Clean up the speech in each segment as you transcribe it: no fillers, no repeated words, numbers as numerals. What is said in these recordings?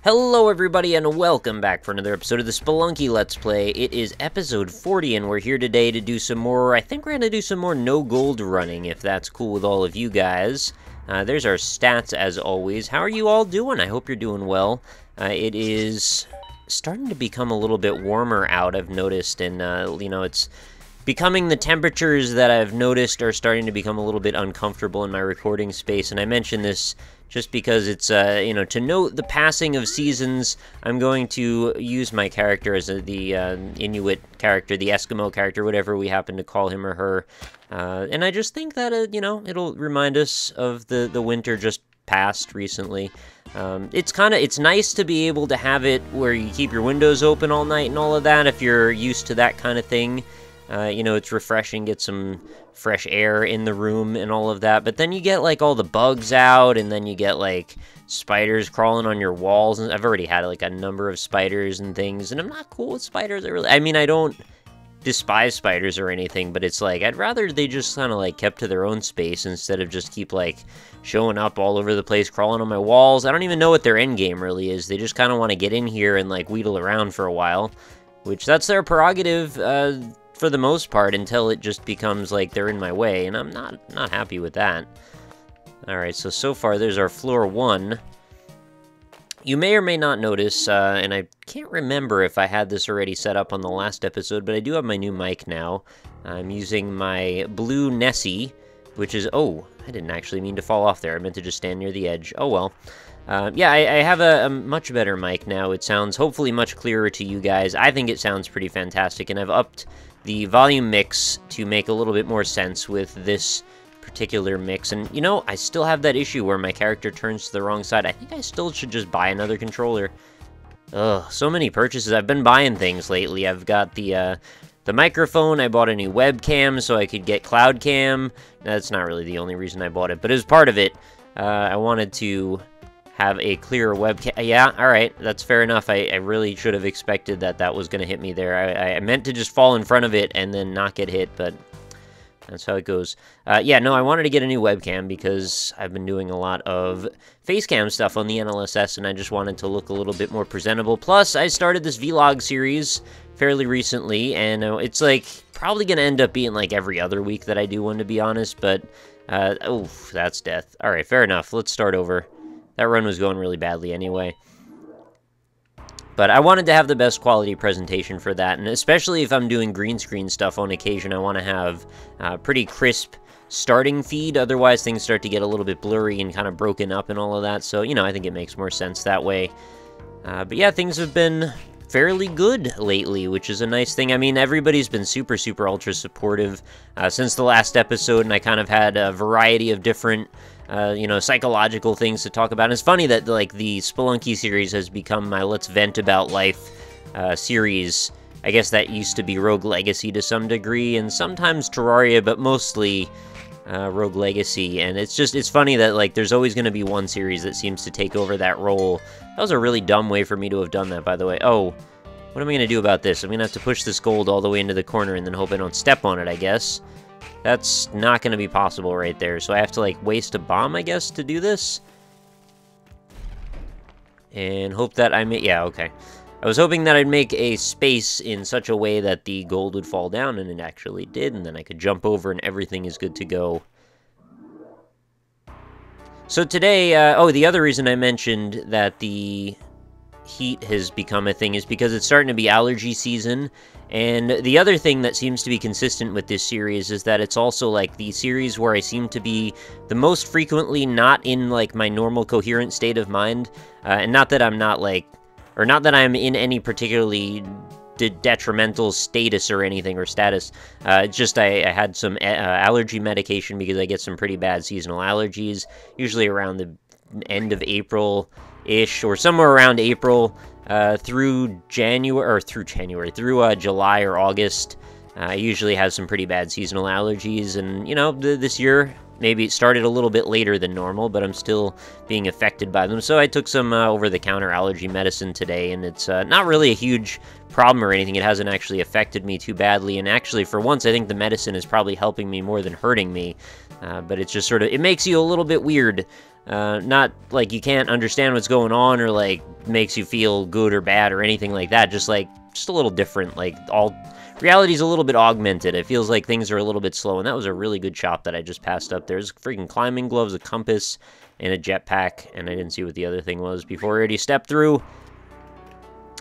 Hello everybody and welcome back for another episode of the Spelunky Let's Play. It is episode 40 and we're here today to do some more, I think we're going to do some more no gold running, if that's cool with all of you guys. There's our stats as always. How are you all doing? I hope you're doing well. It is starting to become a little bit warmer out, I've noticed, and you know, it's becoming the temperatures that I've noticed are starting to become a little bit uncomfortable in my recording space, and I mention this just because it's, you know, to note the passing of seasons. I'm going to use my character as the Inuit character, the Eskimo character, whatever we happen to call him or her, and I just think that, you know, it'll remind us of the winter just passed recently. It's nice to be able to have it where you keep your windows open all night and all of that, if you're used to that kind of thing. You know, it's refreshing, get some fresh air in the room and all of that, but then you get, like, all the bugs out, and then you get, like, spiders crawling on your walls, and I've already had, like, a number of spiders and things, and I'm not cool with spiders. I mean, I don't despise spiders or anything, but it's like, I'd rather they just kind of, like, kept to their own space instead of just keep, like, showing up all over the place, crawling on my walls. I don't even know what their end game really is. They just kind of want to get in here and, like, wheedle around for a while, which that's their prerogative, for the most part, until it just becomes like they're in my way, and I'm not happy with that. Alright, so far there's our floor 1. You may or may not notice, and I can't remember if I had this already set up on the last episode, but I do have my new mic now. I'm using my blue Nessie, which is... oh, I didn't actually mean to fall off there. I meant to just stand near the edge. Oh well. Yeah, I have a much better mic now. It sounds hopefully much clearer to you guys. I think it sounds pretty fantastic, and I've upped the volume mix to make a little bit more sense with this particular mix. And, you know, I still have that issue where my character turns to the wrong side. I think I still should just buy another controller. Ugh, so many purchases. I've been buying things lately. I've got the microphone. I bought a new webcam so I could get cloud cam. That's not really the only reason I bought it, but it was part of it. I wanted to have a clearer webcam. Yeah, alright, that's fair enough. I really should have expected that was going to hit me there. I meant to just fall in front of it and then not get hit, but that's how it goes. Yeah, no, I wanted to get a new webcam because I've been doing a lot of face cam stuff on the NLSS, and I just wanted to look a little bit more presentable. Plus, I started this vlog series fairly recently, and it's like probably going to end up being like every other week that I do one, to be honest, but oh, that's death. Alright, fair enough. Let's start over. That run was going really badly anyway. But I wanted to have the best quality presentation for that, and especially if I'm doing green screen stuff on occasion, I want to have a pretty crisp starting feed. Otherwise, things start to get a little bit blurry and kind of broken up and all of that. So, you know, I think it makes more sense that way. But yeah, things have been fairly good lately, which is a nice thing. I mean, everybody's been super, super ultra supportive since the last episode, and I kind of had a variety of different you know, psychological things to talk about. And it's funny that, like, the Spelunky series has become my Let's Vent About Life series. I guess that used to be Rogue Legacy to some degree, and sometimes Terraria, but mostly Rogue Legacy. And it's funny that, like, there's always going to be one series that seems to take over that role. That was a really dumb way for me to have done that, by the way. Oh, what am I going to do about this? I'm going to have to push this gold all the way into the corner and then hope I don't step on it, I guess. That's not going to be possible right there, so I have to, like, waste a bomb, I guess, to do this? And hope that I make... yeah, okay. I was hoping that I'd make a space in such a way that the gold would fall down, and it actually did, and then I could jump over and everything is good to go. So today, oh, the other reason I mentioned that the heat has become a thing is because it's starting to be allergy season. And the other thing that seems to be consistent with this series is that it's also, like, the series where I seem to be the most frequently not in, like, my normal coherent state of mind. And not that I'm not, like, or not that I'm in any particularly detrimental status or anything, or status. It's just I had some allergy medication because I get some pretty bad seasonal allergies, usually around the end of April-ish, or somewhere around April. Through July or August. I usually have some pretty bad seasonal allergies, and, you know, this year, maybe it started a little bit later than normal, but I'm still being affected by them. So I took some over-the-counter allergy medicine today, and it's not really a huge problem or anything. It hasn't actually affected me too badly, and actually, for once, I think the medicine is probably helping me more than hurting me. But it's just sort of, it makes you a little bit weird Not like you can't understand what's going on or like makes you feel good or bad or anything like that. Just a little different. Like reality's a little bit augmented. It feels like things are a little bit slow, and that was a really good shot that I just passed up. There's freaking climbing gloves, a compass, and a jetpack, and I didn't see what the other thing was before I already stepped through.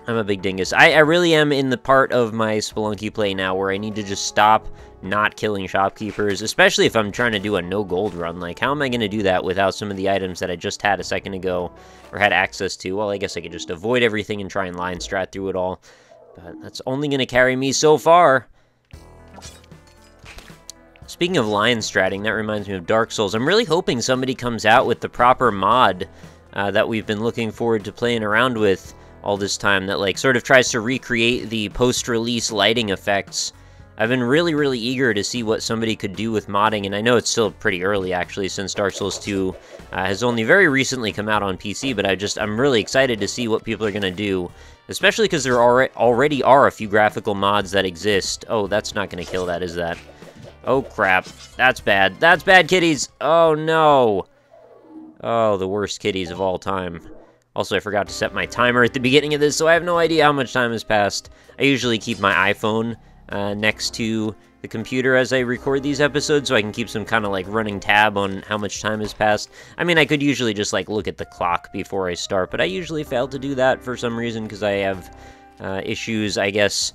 I'm a big dingus. I really am in the part of my Spelunky play now where I need to just stop not killing shopkeepers, especially if I'm trying to do a no gold run. Like, how am I going to do that without some of the items that I just had a second ago, or had access to? Well, I guess I could just avoid everything and try and line strat through it all. But that's only going to carry me so far. Speaking of line stratting, that reminds me of Dark Souls. I'm really hoping somebody comes out with the proper mod that we've been looking forward to playing around with all this time, that like sort of tries to recreate the post-release lighting effects. I've been really, really eager to see what somebody could do with modding, and I know it's still pretty early, actually, since Dark Souls 2 has only very recently come out on PC, but I'm really excited to see what people are going to do, especially because there already are a few graphical mods that exist. Oh, that's not going to kill that, is that? Oh, crap. That's bad. That's bad, kitties! Oh, no! Oh, the worst kitties of all time. Also, I forgot to set my timer at the beginning of this, so I have no idea how much time has passed. I usually keep my iPhone next to the computer as I record these episodes, so I can keep some kind of like running tab on how much time has passed. I mean, I could usually just like look at the clock before I start, but I usually fail to do that for some reason because I have issues, I guess,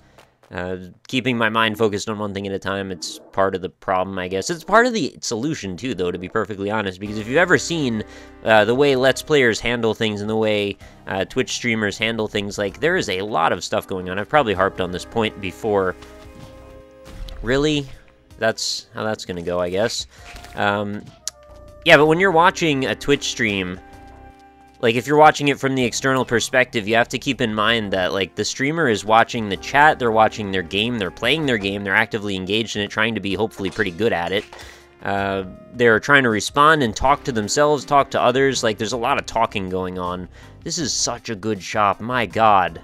keeping my mind focused on one thing at a time. It's part of the problem, I guess. It's part of the solution too, though, to be perfectly honest, because if you've ever seen the way Let's Players handle things and the way Twitch streamers handle things, like, there is a lot of stuff going on. I've probably harped on this point before. Really? That's how that's gonna go, I guess. Yeah, but when you're watching a Twitch stream, like, if you're watching it from the external perspective, you have to keep in mind that, like, the streamer is watching the chat, they're watching their game, they're playing their game, they're actively engaged in it, trying to be hopefully pretty good at it. They're trying to respond and talk to themselves, talk to others. Like, there's a lot of talking going on. This is such a good shop, my god.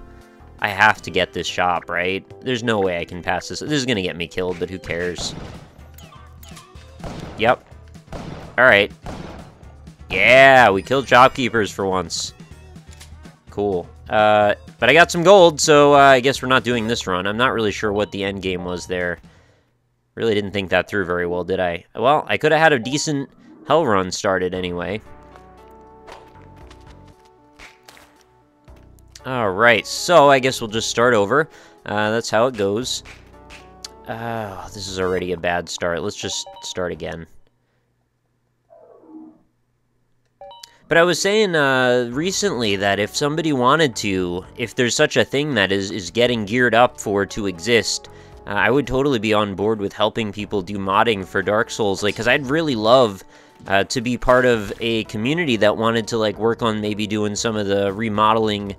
I have to get this shop, right? There's no way I can pass this. This is gonna get me killed, but who cares? Yep. Alright. Yeah, we killed shopkeepers for once. Cool. But I got some gold, so I guess we're not doing this run. I'm not really sure what the end game was there. Really didn't think that through very well, did I? Well, I could have had a decent hell run started anyway. Alright, so I guess we'll just start over. That's how it goes. This is already a bad start. Let's just start again. But I was saying recently that if somebody wanted to, if there's such a thing that is getting geared up for to exist, I would totally be on board with helping people do modding for Dark Souls, like, because I'd really love to be part of a community that wanted to, like, work on maybe doing some of the remodeling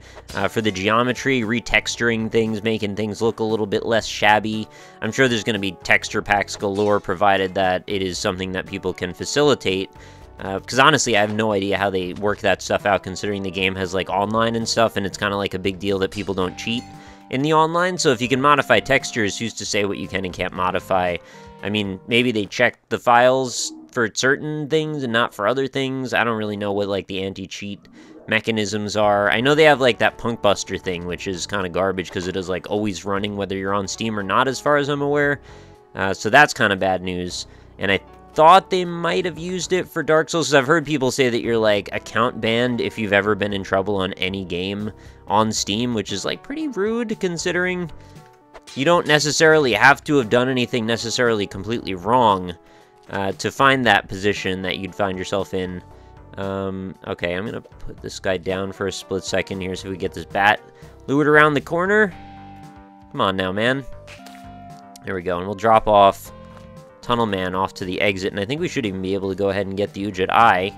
for the geometry, retexturing things, making things look a little bit less shabby. I'm sure there's going to be texture packs galore, provided that it is something that people can facilitate. Because honestly, I have no idea how they work that stuff out, considering the game has, like, online and stuff, and it's kind of like a big deal that people don't cheat in the online. So if you can modify textures, who's to say what you can and can't modify? I mean, maybe they check the files for certain things and not for other things. I don't really know what, like, the anti-cheat mechanisms are. I know they have, like, that Punk Buster thing, which is kind of garbage because it is, like, always running whether you're on Steam or not, as far as I'm aware. So that's kind of bad news. And I thought they might have used it for Dark Souls, because I've heard people say that you're, like, account banned if you've ever been in trouble on any game on Steam, which is, like, pretty rude, considering you don't necessarily have to have done anything necessarily completely wrong to find that position that you'd find yourself in. Okay, I'm gonna put this guy down for a split second here so we get this bat lured around the corner. Come on now, man. There we go, and we'll drop off Tunnel Man off to the exit, and I think we should even be able to go ahead and get the Ujit Eye,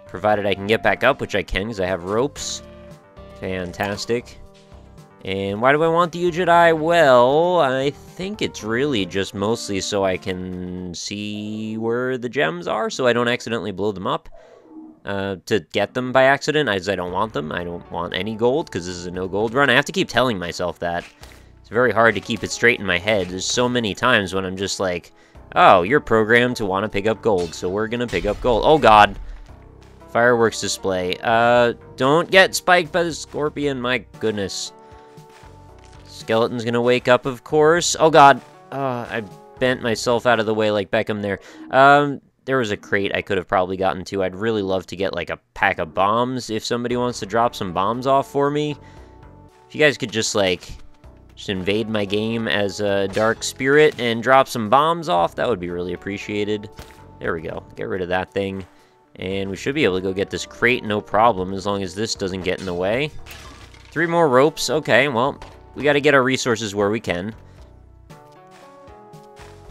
provided I can get back up, which I can, because I have ropes. Fantastic. And why do I want the Ujit Eye? Well, I think it's really just mostly so I can see where the gems are, so I don't accidentally blow them up to get them by accident, as I don't want them. I don't want any gold, because this is a no-gold run. I have to keep telling myself that. It's very hard to keep it straight in my head. There's so many times when I'm just like, oh, you're programmed to want to pick up gold, so we're gonna pick up gold. Oh, God. Fireworks display. Don't get spiked by the scorpion, my goodness. Skeleton's gonna wake up, of course. Oh god. I bent myself out of the way like Beckham there. There was a crate I could have probably gotten to. I'd really love to get like a pack of bombs if somebody wants to drop some bombs off for me. If you guys could just invade my game as a dark spirit and drop some bombs off, that would be really appreciated. There we go. Get rid of that thing. And we should be able to go get this crate, no problem, as long as this doesn't get in the way. 3 more ropes. Okay, well, we got to get our resources where we can.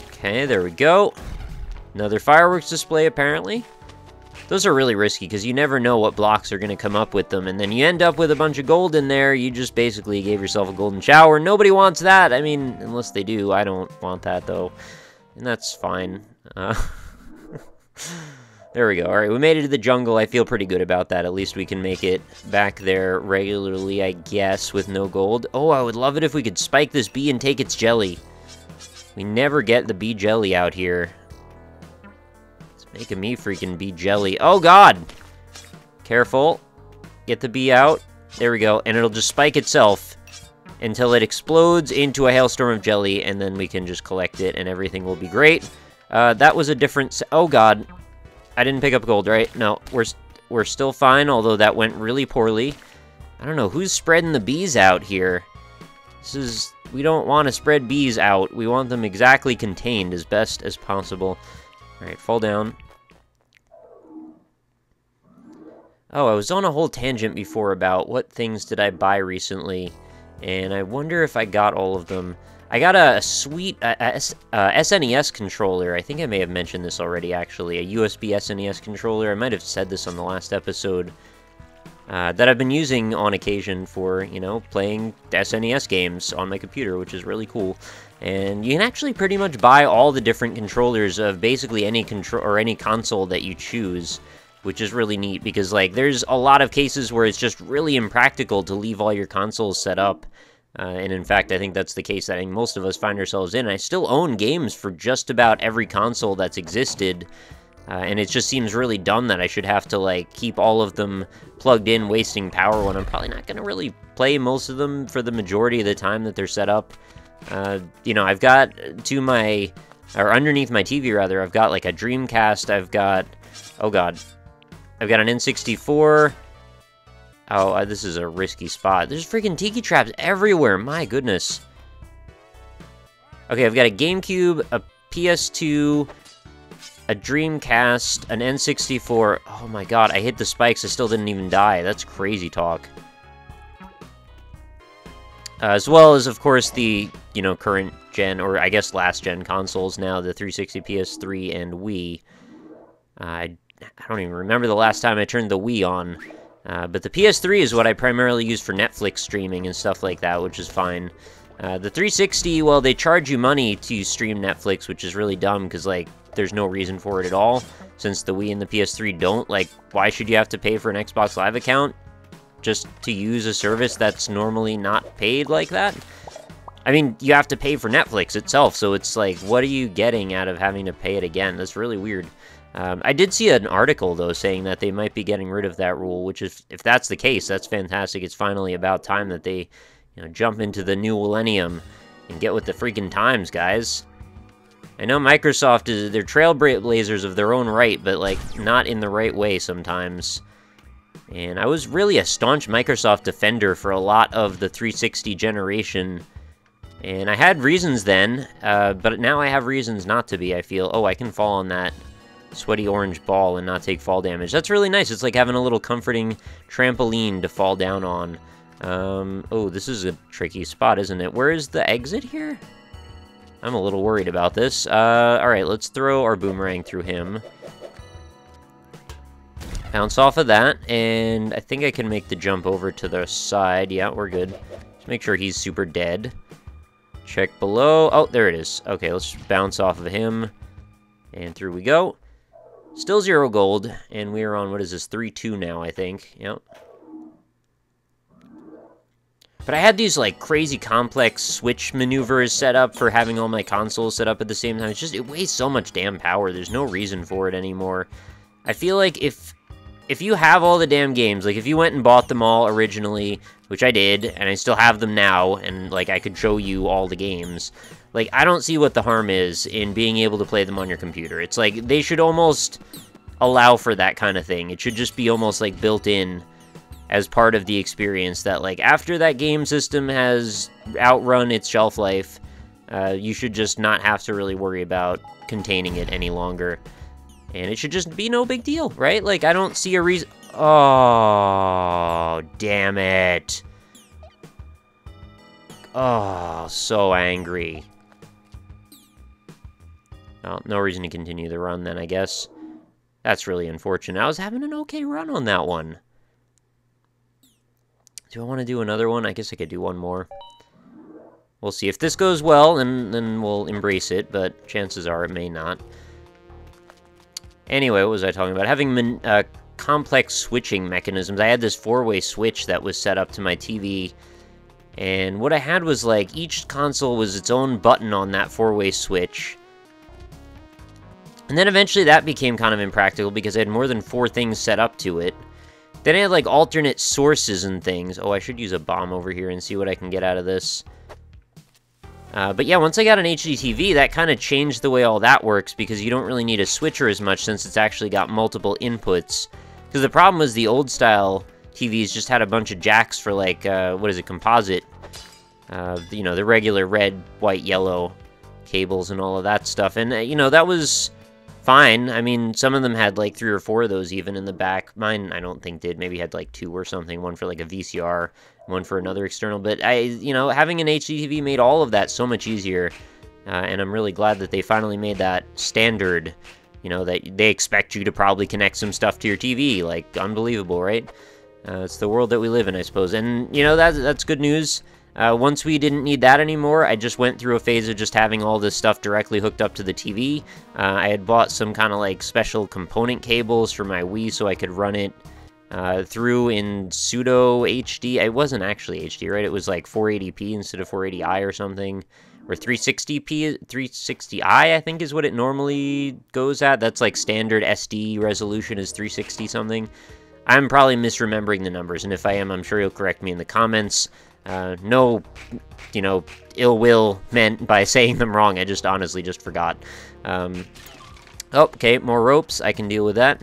Okay, there we go. Another fireworks display, apparently. Those are really risky, because you never know what blocks are going to come up with them, and then you end up with a bunch of gold in there. You just basically gave yourself a golden shower. Nobody wants that. I mean, unless they do. I don't want that, though. And that's fine. There we go. Alright, we made it to the jungle. I feel pretty good about that. At least we can make it back there regularly, I guess, with no gold. Oh, I would love it if we could spike this bee and take its jelly. We never get the bee jelly out here. It's making me freaking bee jelly. Oh, God! Careful. Get the bee out. There we go. And it'll just spike itself until it explodes into a hailstorm of jelly, and then we can just collect it, and everything will be great. That was a different... Oh, God. I didn't pick up gold, right? No, we're still fine, although that went really poorly. I don't know, who's spreading the bees out here? We don't want to spread bees out. We want them exactly contained as best as possible. Alright, fall down. Oh, I was on a whole tangent before about what things did I buy recently, and I wonder if I got all of them. I got a sweet SNES controller. I think I may have mentioned this already, actually. A USB SNES controller. I might have said this on the last episode. That I've been using on occasion for, you know, playing SNES games on my computer, which is really cool. And you can actually pretty much buy all the different controllers of basically any console that you choose, which is really neat, because, like, there's a lot of cases where it's just really impractical to leave all your consoles set up. And in fact, I think that's the case that I think most of us find ourselves in. I still own games for just about every console that's existed, and it just seems really dumb that I should have to, like, keep all of them plugged in, wasting power when I'm probably not going to really play most of them for the majority of the time that they're set up. You know, I've got underneath my TV, rather, I've got, like, a Dreamcast, I've got, oh god, I've got an N64. Oh, this is a risky spot. There's freaking tiki traps everywhere, my goodness. Okay, I've got a GameCube, a PS2, a Dreamcast, an N64. Oh my god, I hit the spikes, I still didn't even die. That's crazy talk. As well as, of course, the, you know, current gen, or I guess last gen consoles now, the 360, PS3, and Wii. I don't even remember the last time I turned the Wii on. But the PS3 is what I primarily use for Netflix streaming and stuff like that, which is fine. The 360, well, they charge you money to stream Netflix, which is really dumb, because, like, there's no reason for it at all, since the Wii and the PS3 don't. Like, why should you have to pay for an Xbox Live account just to use a service that's normally not paid like that? I mean, you have to pay for Netflix itself, so it's like, what are you getting out of having to pay it again? That's really weird. I did see an article, though, saying that they might be getting rid of that rule, which is, if that's the case, that's fantastic. It's finally about time that they, you know, jump into the new millennium and get with the freaking times, guys. I know Microsoft they're trailblazers of their own right, but, like, not in the right way sometimes. And I was really a staunch Microsoft defender for a lot of the 360 generation, and I had reasons then, but now I have reasons not to be, I feel. Oh, I can fall on that sweaty orange ball and not take fall damage. That's really nice. It's like having a little comforting trampoline to fall down on. Oh, this is a tricky spot, isn't it? Where is the exit here? I'm a little worried about this. Alright, let's throw our boomerang through him. Bounce off of that, and I think I can make the jump over to the side. Yeah, we're good. Just make sure he's super dead. Check below. Oh, there it is. Okay, let's bounce off of him. And through we go. Still 0 gold, and we are on, what is this, 3-2 now, I think. Yep. But I had these, like, crazy complex switch maneuvers set up for having all my consoles set up at the same time. It's just, it wastes so much damn power. There's no reason for it anymore. I feel like if if you have all the damn games, like, if you went and bought them all originally, which I did, and I still have them now, and, like, I could show you all the games, like, I don't see what the harm is in being able to play them on your computer. It's like, they should almost allow for that kind of thing. It should just be almost, like, built in as part of the experience that, like, after that game system has outrun its shelf life, you should just not have to really worry about containing it any longer. And it should just be no big deal, right? Like, I don't see a reason... Oh, damn it. Oh, so angry. Well, no reason to continue the run then, I guess. That's really unfortunate. I was having an okay run on that one. Do I want to do another one? I guess I could do one more. We'll see. If this goes well, then we'll embrace it, but chances are it may not. Anyway, what was I talking about? Having complex switching mechanisms. I had this 4-way switch that was set up to my TV, and what I had was, like, each console was its own button on that 4-way switch. And then eventually that became kind of impractical because I had more than 4 things set up to it. Then I had, like, alternate sources and things. Oh, I should use a bomb over here and see what I can get out of this. But yeah, once I got an HD TV, that kind of changed the way all that works, because you don't really need a switcher as much since it's actually got multiple inputs. Because the problem was the old-style TVs just had a bunch of jacks for, like, what is it, composite? You know, the regular red, white, yellow cables and all of that stuff. And, you know, that was fine. I mean, some of them had, like, 3 or 4 of those even in the back. Mine, I don't think did. Maybe had, like, 2 or something. One for, like, a VCR, one for another external. But, you know, having an HD TV made all of that so much easier. And I'm really glad that they finally made that standard. You know, that they expect you to probably connect some stuff to your TV. Like, unbelievable, right? It's the world that we live in, I suppose. And, you know, that's good news. Once we didn't need that anymore, I just went through a phase of just having all this stuff directly hooked up to the TV. I had bought some kind of, like, special component cables for my Wii so I could run it through in pseudo HD. It wasn't actually HD, right? It was, like, 480p instead of 480i or something. Or 360p, 360i, I think is what it normally goes at. That's, like, standard SD resolution is 360 something. I'm probably misremembering the numbers, and if I am, I'm sure you'll correct me in the comments. No, you know, ill will meant by saying them wrong. I just honestly just forgot. Oh, okay, more ropes. I can deal with that.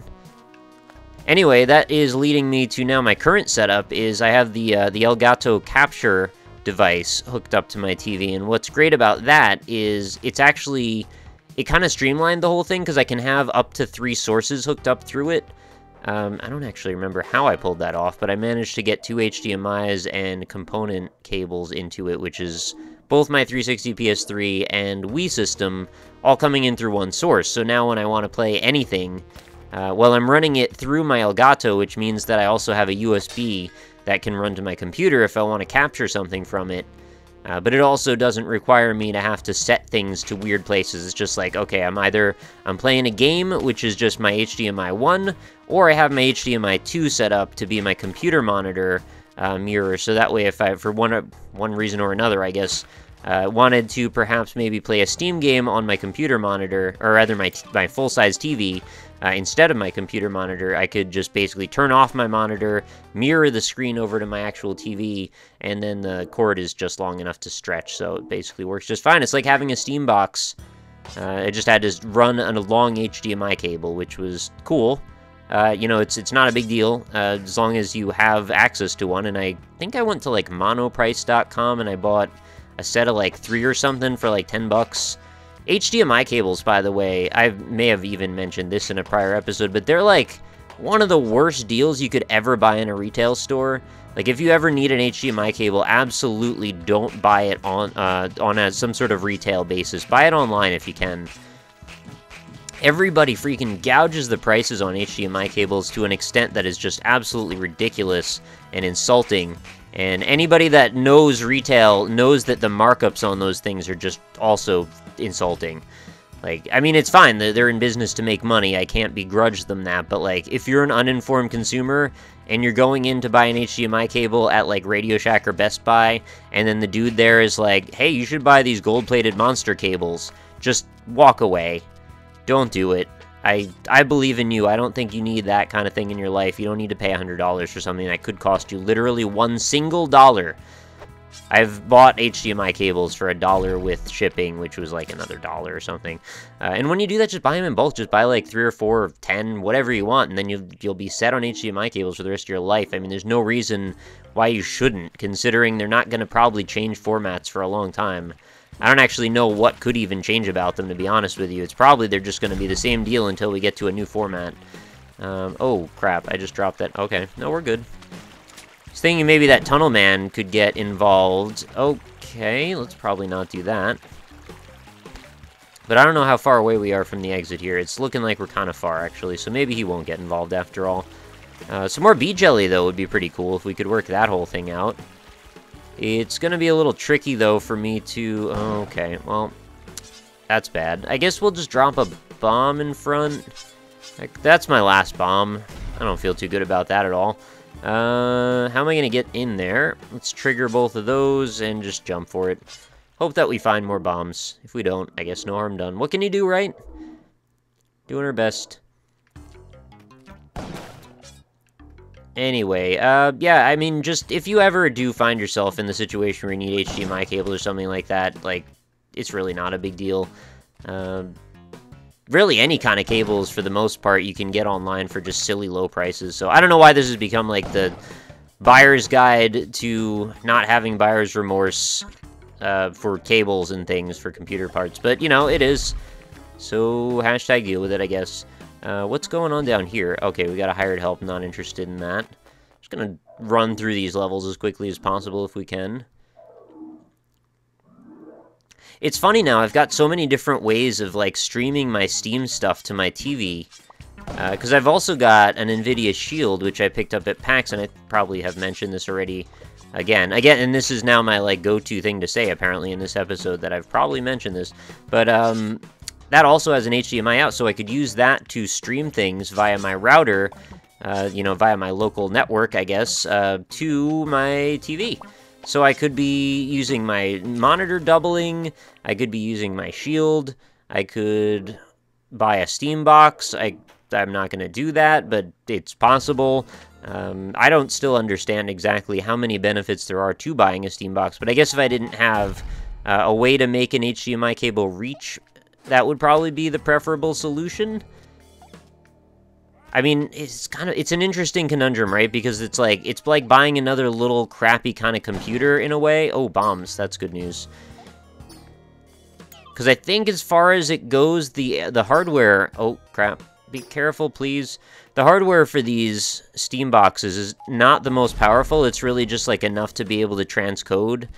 Anyway, that is leading me to now my current setup is I have the Elgato capture device hooked up to my TV, and what's great about that is it kind of streamlined the whole thing because I can have up to 3 sources hooked up through it. I don't actually remember how I pulled that off, but I managed to get 2 HDMIs and component cables into it, which is both my 360 PS3 and Wii system all coming in through one source. So now when I want to play anything, well, I'm running it through my Elgato, which means that I also have a USB that can run to my computer if I want to capture something from it. But it also doesn't require me to have to set things to weird places. It's just like, okay, I'm playing a game, which is just my HDMI 1, or I have my HDMI 2 set up to be my computer monitor mirror. So that way, if I, for one reason or another, I guess, wanted to perhaps maybe play a Steam game on my computer monitor, or rather my full-size TV, instead of my computer monitor, I could just basically turn off my monitor, mirror the screen over to my actual TV, and then the cord is just long enough to stretch, so it basically works just fine. It's like having a Steam box. I just had to run on a long HDMI cable, which was cool. You know, it's not a big deal, as long as you have access to one, and I think I went to, like, monoprice.com, and I bought a set of, like, 3 or something for, like, 10 bucks. HDMI cables, by the way, I may have even mentioned this in a prior episode, but they're, like, one of the worst deals you could ever buy in a retail store. Like, if you ever need an HDMI cable, absolutely don't buy it on some sort of retail basis. Buy it online if you can. Everybody freaking gouges the prices on HDMI cables to an extent that is just absolutely ridiculous and insulting. And anybody that knows retail knows that the markups on those things are just also insulting. Like, I mean, it's fine. They're in business to make money. I can't begrudge them that. But, like, if you're an uninformed consumer and you're going in to buy an HDMI cable at, like, Radio Shack or Best Buy, and then the dude there is like, hey, you should buy these gold-plated monster cables, just walk away. Don't do it. I believe in you. I don't think you need that kind of thing in your life. You don't need to pay $100 for something that could cost you literally $1 single. I've bought HDMI cables for $1 with shipping, which was like another $1 or something. And when you do that, just buy them in bulk. Just buy like 3 or 4 or 10, whatever you want, and then you'll be set on HDMI cables for the rest of your life. I mean, there's no reason why you shouldn't, considering they're not going to probably change formats for a long time. I don't actually know what could even change about them, to be honest with you. It's probably they're just going to be the same deal until we get to a new format. Oh, crap. I just dropped that. Okay. No, we're good. I was thinking maybe that Tunnel Man could get involved. Okay, let's probably not do that. But I don't know how far away we are from the exit here. It's looking like we're kind of far, actually, so maybe he won't get involved after all. Some more bee jelly, though, would be pretty cool if we could work that whole thing out. It's going to be a little tricky, though, for me to... Okay, well, that's bad. I guess we'll just drop a bomb in front. That's my last bomb. I don't feel too good about that at all. How am I going to get in there? Let's trigger both of those and just jump for it. Hope that we find more bombs. If we don't, I guess no harm done. What can you do, right? Doing our best. Anyway, yeah, I mean, just if you ever do find yourself in the situation where you need HDMI cable or something like that, like, it's really not a big deal. Really, any kind of cables, for the most part, you can get online for just silly low prices. So I don't know why this has become, like, the buyer's guide to not having buyer's remorse for cables and things for computer parts. But, you know, it is. So, hashtag deal with it, I guess. What's going on down here? Okay, we got a hired help. Not interested in that. Just gonna run through these levels as quickly as possible if we can. It's funny now, I've got so many different ways of, like, streaming my Steam stuff to my TV. Because I've also got an NVIDIA Shield, which I picked up at PAX, and I probably have mentioned this already again, and this is now my, like, go-to thing to say, apparently, in this episode, that I've probably mentioned this. But, that also has an HDMI out, so I could use that to stream things via my router, you know, via my local network, I guess, to my TV. So I could be using my monitor doubling, I could be using my Shield, I could buy a Steam box. I'm not going to do that, but it's possible. I don't still understand exactly how many benefits there are to buying a Steam box, but I guess if I didn't have a way to make an HDMI cable reach, that would probably be the preferable solution. I mean, it's an interesting conundrum, right? Because it's like buying another little crappy kind of computer in a way. Oh, bombs. That's good news. Because I think as far as it goes, the hardware... Oh, crap. Be careful, please. The hardware for these Steam boxes is not the most powerful. It's really just, like, enough to be able to transcode.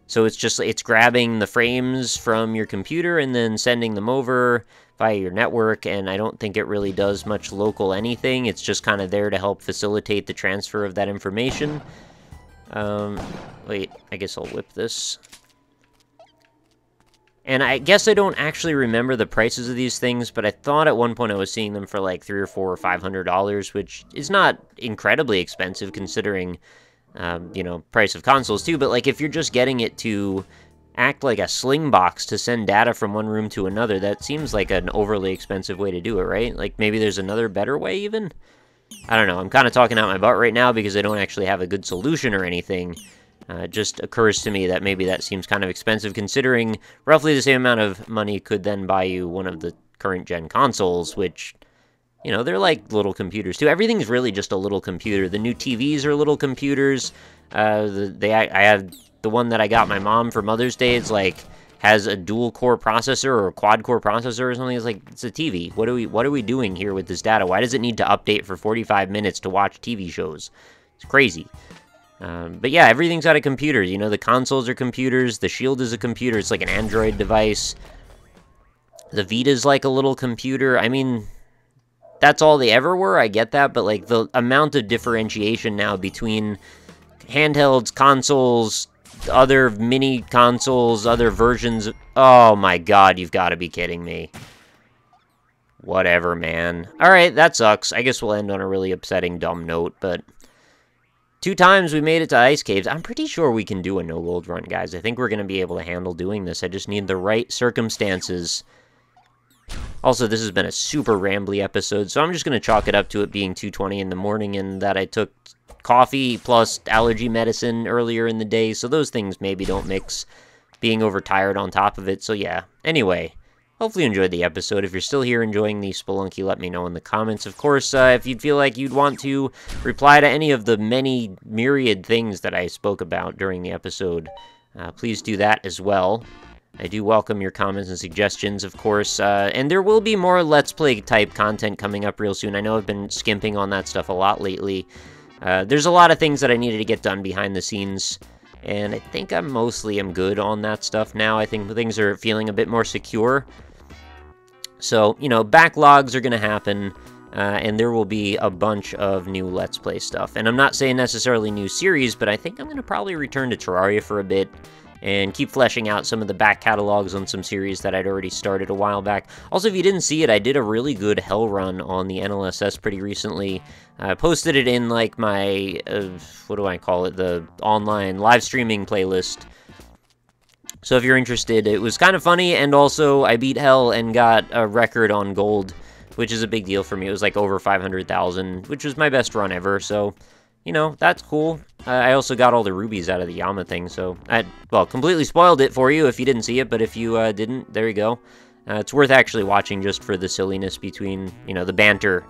So it's grabbing the frames from your computer and then sending them over via your network, and I don't think it really does much local anything. It's just kind of there to help facilitate the transfer of that information. Wait, I guess I'll whip this. And I guess I don't actually remember the prices of these things, but I thought at one point I was seeing them for like $300 or $400 or $500, which is not incredibly expensive considering, you know, price of consoles too. But like if you're just getting it to act like a sling box to send data from one room to another, that seems like an overly expensive way to do it, right? Like maybe there's another better way even? I don't know. I'm kind of talking out my butt right now because I don't actually have a good solution or anything. It just occurs to me that maybe that seems kind of expensive considering roughly the same amount of money could then buy you one of the current gen consoles, which, you know, they're like little computers too. Everything's really just a little computer. The new TVs are little computers. I have the one that I got my mom for Mother's Day. It's like has a dual core processor or a quad core processor or something. It's like, it's a TV. What are we doing here with this data? Why does it need to update for 45 minutes to watch TV shows? It's crazy. But yeah, everything's out of computers. You know, the consoles are computers. The Shield is a computer. It's like an Android device. The Vita's like a little computer. I mean, that's all they ever were. I get that. But like the amount of differentiation now between handhelds, consoles, other mini consoles, other versions. Oh my god, you've got to be kidding me. Whatever, man. Alright, that sucks. I guess we'll end on a really upsetting, dumb note, but 2 times we made it to Ice Caves. I'm pretty sure we can do a no-gold run, guys. I think we're going to be able to handle doing this. I just need the right circumstances. Also, this has been a super rambly episode, so I'm just going to chalk it up to it being 2:20 in the morning and that I took coffee plus allergy medicine earlier in the day, so those things maybe don't mix, being overtired on top of it. So yeah, anyway, hopefully you enjoyed the episode. If you're still here enjoying the Spelunky, let me know in the comments. Of course, if you'd feel like you'd want to reply to any of the many myriad things that I spoke about during the episode, please do that as well. I do welcome your comments and suggestions, of course, and there will be more Let's Play type content coming up real soon. I know I've been skimping on that stuff a lot lately. There's a lot of things that I needed to get done behind the scenes, and I think I'm good on that stuff now. I think things are feeling a bit more secure. So, you know, backlogs are going to happen, and there will be a bunch of new Let's Play stuff. And I'm not saying necessarily new series, but I think I'm going to probably return to Terraria for a bit, and keep fleshing out some of the back catalogs on some series that I'd already started a while back. Also, if you didn't see it, I did a really good hell run on the NLSS pretty recently. I posted it in, like, my, what do I call it, the online live streaming playlist. So if you're interested, it was kind of funny, and also I beat hell and got a record on gold, which is a big deal for me. It was like over 500,000, which was my best run ever, so, you know, that's cool. I also got all the rubies out of the Yama thing, so well, completely spoiled it for you if you didn't see it, but if you didn't, there you go. It's worth actually watching just for the silliness between, you know, the banter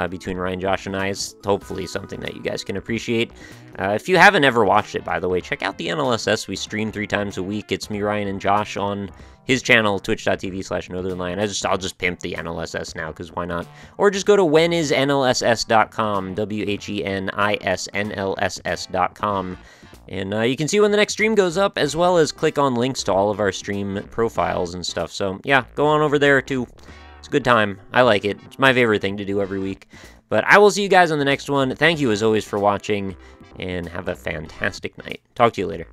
between Ryan, Josh, and I. Is hopefully something that you guys can appreciate. If you haven't ever watched it, by the way, check out the NLSS. We stream 3 times a week. It's me, Ryan, and Josh on his channel, twitch.tv/northernlion. I'll just pimp the NLSS now, because why not? Or just go to whenisnlss.com, WHENISNLSS.com, and you can see when the next stream goes up, as well as click on links to all of our stream profiles and stuff. So, yeah, go on over there, too. It's a good time. I like it. It's my favorite thing to do every week. But I will see you guys on the next one. Thank you, as always, for watching, and have a fantastic night. Talk to you later.